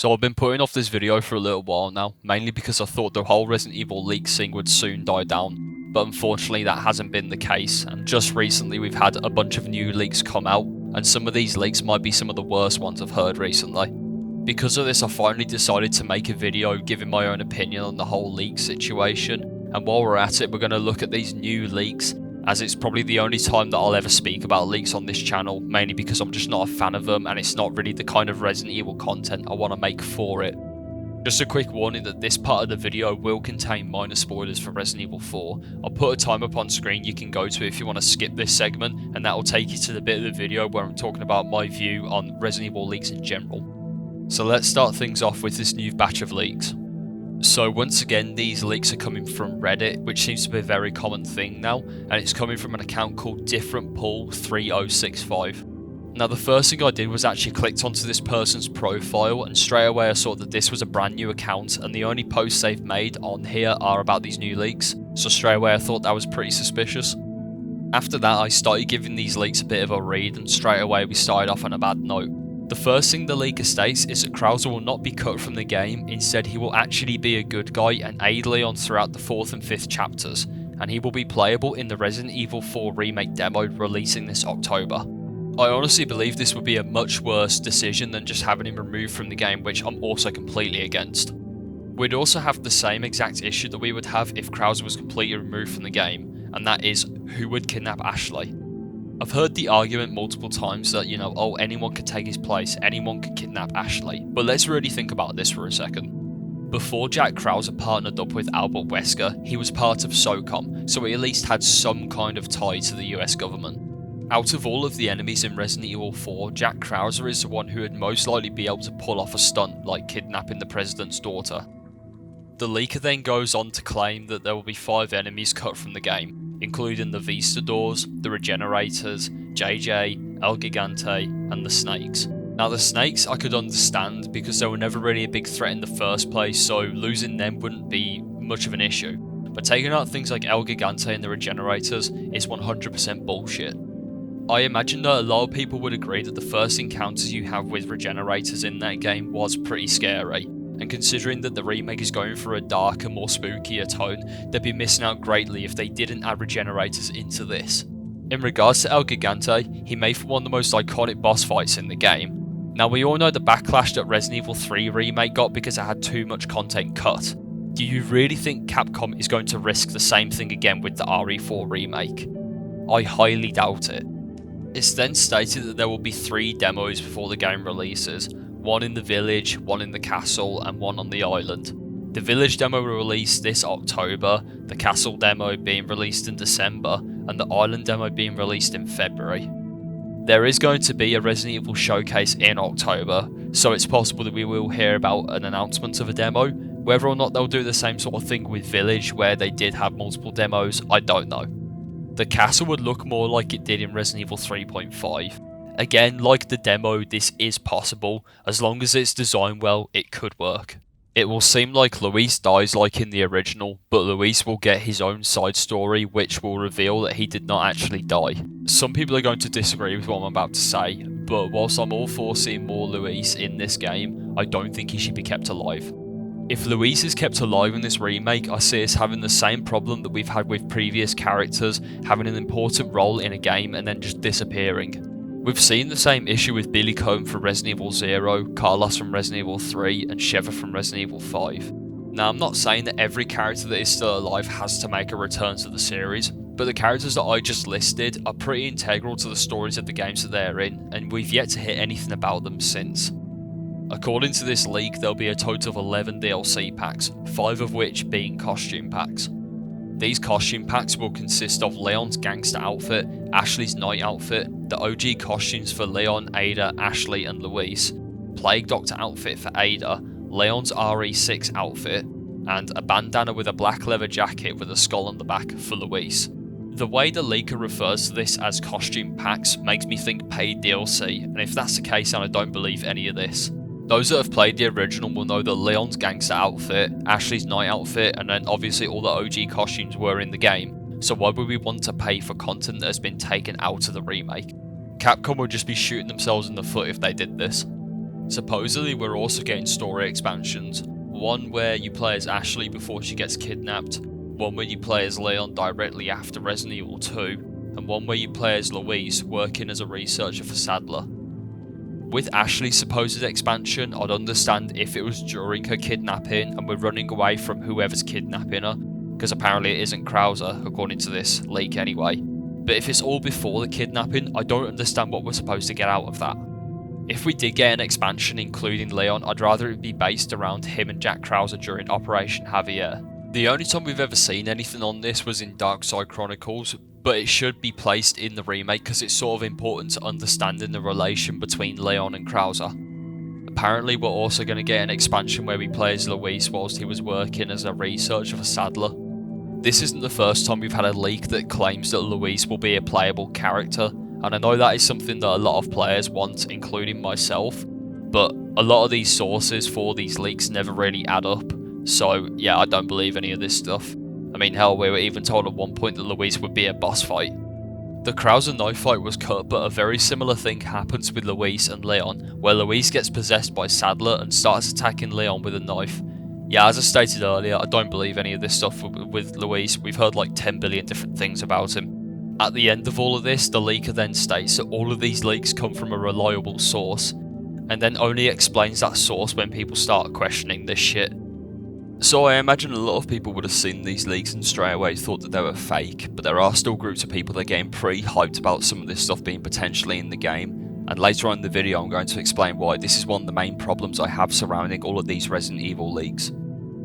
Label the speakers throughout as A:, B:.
A: So I've been putting off this video for a little while now, mainly because I thought the whole Resident Evil leak thing would soon die down, but unfortunately that hasn't been the case, and just recently we've had a bunch of new leaks come out, and some of these leaks might be some of the worst ones I've heard recently. Because of this, I finally decided to make a video giving my own opinion on the whole leak situation, and while we're at it, we're going to look at these new leaks, as it's probably the only time that I'll ever speak about leaks on this channel, mainly because I'm just not a fan of them and it's not really the kind of Resident Evil content I want to make for it. Just a quick warning that this part of the video will contain minor spoilers for Resident Evil 4. I'll put a time up on screen you can go to if you want to skip this segment, and that will take you to the bit of the video where I'm talking about my view on Resident Evil leaks in general. So let's start things off with this new batch of leaks. So once again, these leaks are coming from Reddit, which seems to be a very common thing now, and it's coming from an account called DifferentPool3065. Now the first thing I did was actually clicked onto this person's profile, and straight away I saw that this was a brand new account and the only posts they've made on here are about these new leaks, so straight away I thought that was pretty suspicious. After that I started giving these leaks a bit of a read, and straight away we started off on a bad note. The first thing the leaker states is that Krauser will not be cut from the game, instead he will actually be a good guy and aid Leon throughout the 4th and 5th chapters, and he will be playable in the Resident Evil 4 remake demo releasing this October. I honestly believe this would be a much worse decision than just having him removed from the game, which I'm also completely against. We'd also have the same exact issue that we would have if Krauser was completely removed from the game, and that is, who would kidnap Ashley? I've heard the argument multiple times that, oh, anyone could take his place, anyone could kidnap Ashley, but let's really think about this for a second. Before Jack Krauser partnered up with Albert Wesker, he was part of SOCOM, so he at least had some kind of tie to the US government. Out of all of the enemies in Resident Evil 4, Jack Krauser is the one who would most likely be able to pull off a stunt like kidnapping the president's daughter. The leaker then goes on to claim that there will be 5 enemies cut from the game, including the Vistadors, the Regenerators, JJ, El Gigante, and the Snakes. Now the Snakes I could understand because they were never really a big threat in the first place, so losing them wouldn't be much of an issue. But taking out things like El Gigante and the Regenerators is 100% bullshit. I imagine that a lot of people would agree that the first encounters you have with Regenerators in that game was pretty scary. And considering that the remake is going for a darker, more spookier tone, they'd be missing out greatly if they didn't add Regenerators into this. In regards to El Gigante, he made for one of the most iconic boss fights in the game. Now we all know the backlash that Resident Evil 3 remake got because it had too much content cut. Do you really think Capcom is going to risk the same thing again with the RE4 remake? I highly doubt it. It's then stated that there will be 3 demos before the game releases. One in the village, one in the castle, and one on the island. The village demo will release this October, the castle demo being released in December, and the island demo being released in February. There is going to be a Resident Evil showcase in October, so it's possible that we will hear about an announcement of a demo. Whether or not they'll do the same sort of thing with Village, where they did have multiple demos, I don't know. The castle would look more like it did in Resident Evil 3.5. Again, like the demo, this is possible. As long as it's designed well, it could work. It will seem like Luis dies like in the original, but Luis will get his own side story which will reveal that he did not actually die. Some people are going to disagree with what I'm about to say, but whilst I'm all for seeing more Luis in this game, I don't think he should be kept alive. If Luis is kept alive in this remake, I see us having the same problem that we've had with previous characters having an important role in a game and then just disappearing. We've seen the same issue with Billy Cohn from Resident Evil 0, Carlos from Resident Evil 3, and Sheva from Resident Evil 5. Now I'm not saying that every character that is still alive has to make a return to the series, but the characters that I just listed are pretty integral to the stories of the games that they're in, and we've yet to hear anything about them since. According to this leak, there'll be a total of 11 DLC packs, 5 of which being costume packs. These costume packs will consist of Leon's gangster outfit, Ashley's night outfit, the OG costumes for Leon, Ada, Ashley and Luis, Plague Doctor outfit for Ada, Leon's RE6 outfit, and a bandana with a black leather jacket with a skull on the back for Luis. The way the leaker refers to this as costume packs makes me think paid DLC, and if that's the case then I don't believe any of this. Those that have played the original will know that Leon's gangster outfit, Ashley's night outfit, and then obviously all the OG costumes were in the game, so why would we want to pay for content that has been taken out of the remake? Capcom would just be shooting themselves in the foot if they did this. Supposedly we're also getting story expansions, one where you play as Ashley before she gets kidnapped, one where you play as Leon directly after Resident Evil 2, and one where you play as Louise working as a researcher for Sadler. With Ashley's supposed expansion, I'd understand if it was during her kidnapping and we're running away from whoever's kidnapping her, because apparently it isn't Krauser, according to this leak anyway. But if it's all before the kidnapping, I don't understand what we're supposed to get out of that. If we did get an expansion including Leon, I'd rather it be based around him and Jack Krauser during Operation Javier. The only time we've ever seen anything on this was in Dark Side Chronicles, but it should be placed in the remake because it's sort of important to understanding the relation between Leon and Krauser. Apparently we're also going to get an expansion where we play as Luis whilst he was working as a researcher for Sadler. This isn't the first time we've had a leak that claims that Luis will be a playable character, and I know that is something that a lot of players want, including myself, but a lot of these sources for these leaks never really add up, so yeah, I don't believe any of this stuff. I mean, hell, we were even told at one point that Luis would be a boss fight. The Krauser knife fight was cut, but a very similar thing happens with Luis and Leon, where Luis gets possessed by Sadler and starts attacking Leon with a knife. Yeah, as I stated earlier, I don't believe any of this stuff with Luis. We've heard like 10 billion different things about him. At the end of all of this, the leaker then states that all of these leaks come from a reliable source, and then only explains that source when people start questioning this shit. So I imagine a lot of people would have seen these leaks and straight away thought that they were fake, but there are still groups of people that are getting pretty hyped about some of this stuff being potentially in the game, and later on in the video I'm going to explain why this is one of the main problems I have surrounding all of these Resident Evil leaks.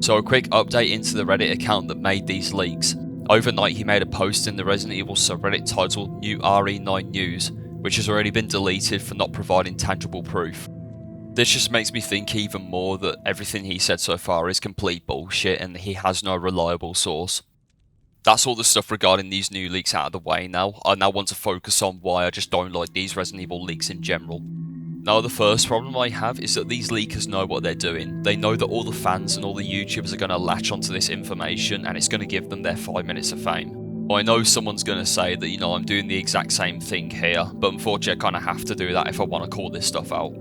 A: So a quick update into the Reddit account that made these leaks. Overnight he made a post in the Resident Evil subreddit titled New RE9 News, which has already been deleted for not providing tangible proof. This just makes me think even more that everything he said so far is complete bullshit and he has no reliable source. That's all the stuff regarding these new leaks out of the way now. I now want to focus on why I just don't like these Resident Evil leaks in general. Now the first problem I have is that these leakers know what they're doing. They know that all the fans and all the YouTubers are going to latch onto this information and it's going to give them their 5 minutes of fame. I know someone's going to say that, I'm doing the exact same thing here, but unfortunately I kind of have to do that if I want to call this stuff out.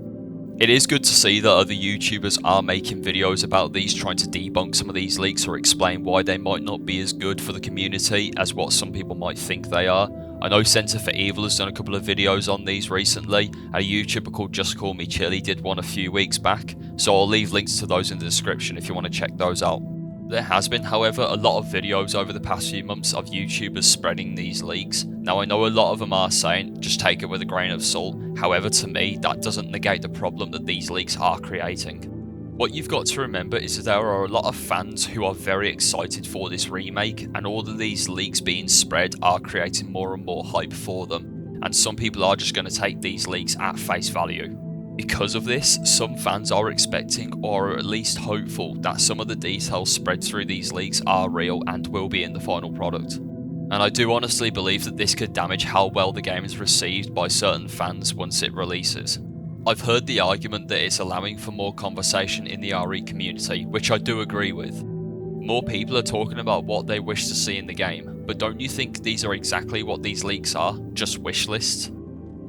A: It is good to see that other YouTubers are making videos about these, trying to debunk some of these leaks or explain why they might not be as good for the community as what some people might think they are. I know Center for Evil has done a couple of videos on these recently, and a YouTuber called JustCallMeChilly did one a few weeks back, so I'll leave links to those in the description if you want to check those out. There has been, however, a lot of videos over the past few months of YouTubers spreading these leaks. Now I know a lot of them are saying, just take it with a grain of salt, however to me that doesn't negate the problem that these leaks are creating. What you've got to remember is that there are a lot of fans who are very excited for this remake, and all of these leaks being spread are creating more and more hype for them, and some people are just going to take these leaks at face value. Because of this, some fans are expecting, or are at least hopeful, that some of the details spread through these leaks are real and will be in the final product. And I do honestly believe that this could damage how well the game is received by certain fans once it releases. I've heard the argument that it's allowing for more conversation in the RE community, which I do agree with. More people are talking about what they wish to see in the game, but don't you think these are exactly what these leaks are? Just wish lists?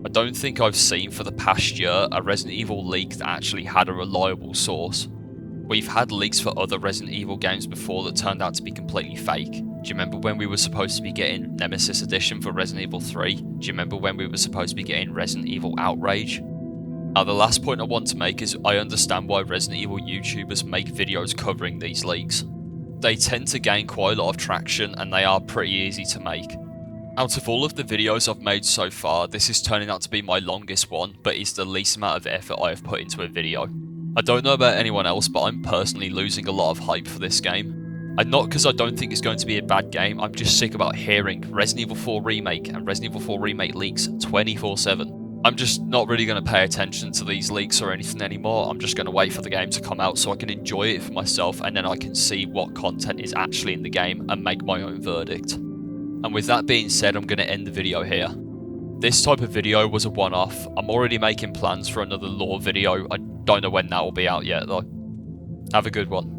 A: I don't think I've seen for the past year a Resident Evil leak that actually had a reliable source. We've had leaks for other Resident Evil games before that turned out to be completely fake. Do you remember when we were supposed to be getting Nemesis Edition for Resident Evil 3? Do you remember when we were supposed to be getting Resident Evil Outrage? Now the last point I want to make is I understand why Resident Evil YouTubers make videos covering these leaks. They tend to gain quite a lot of traction and they are pretty easy to make. Out of all of the videos I've made so far, this is turning out to be my longest one, but is the least amount of effort I have put into a video. I don't know about anyone else, but I'm personally losing a lot of hype for this game. And not because I don't think it's going to be a bad game, I'm just sick about hearing Resident Evil 4 Remake and Resident Evil 4 Remake leaks 24/7. I'm just not really going to pay attention to these leaks or anything anymore. I'm just going to wait for the game to come out so I can enjoy it for myself, and then I can see what content is actually in the game and make my own verdict. And with that being said, I'm going to end the video here. This type of video was a one-off. I'm already making plans for another lore video. I don't know when that will be out yet though. Have a good one.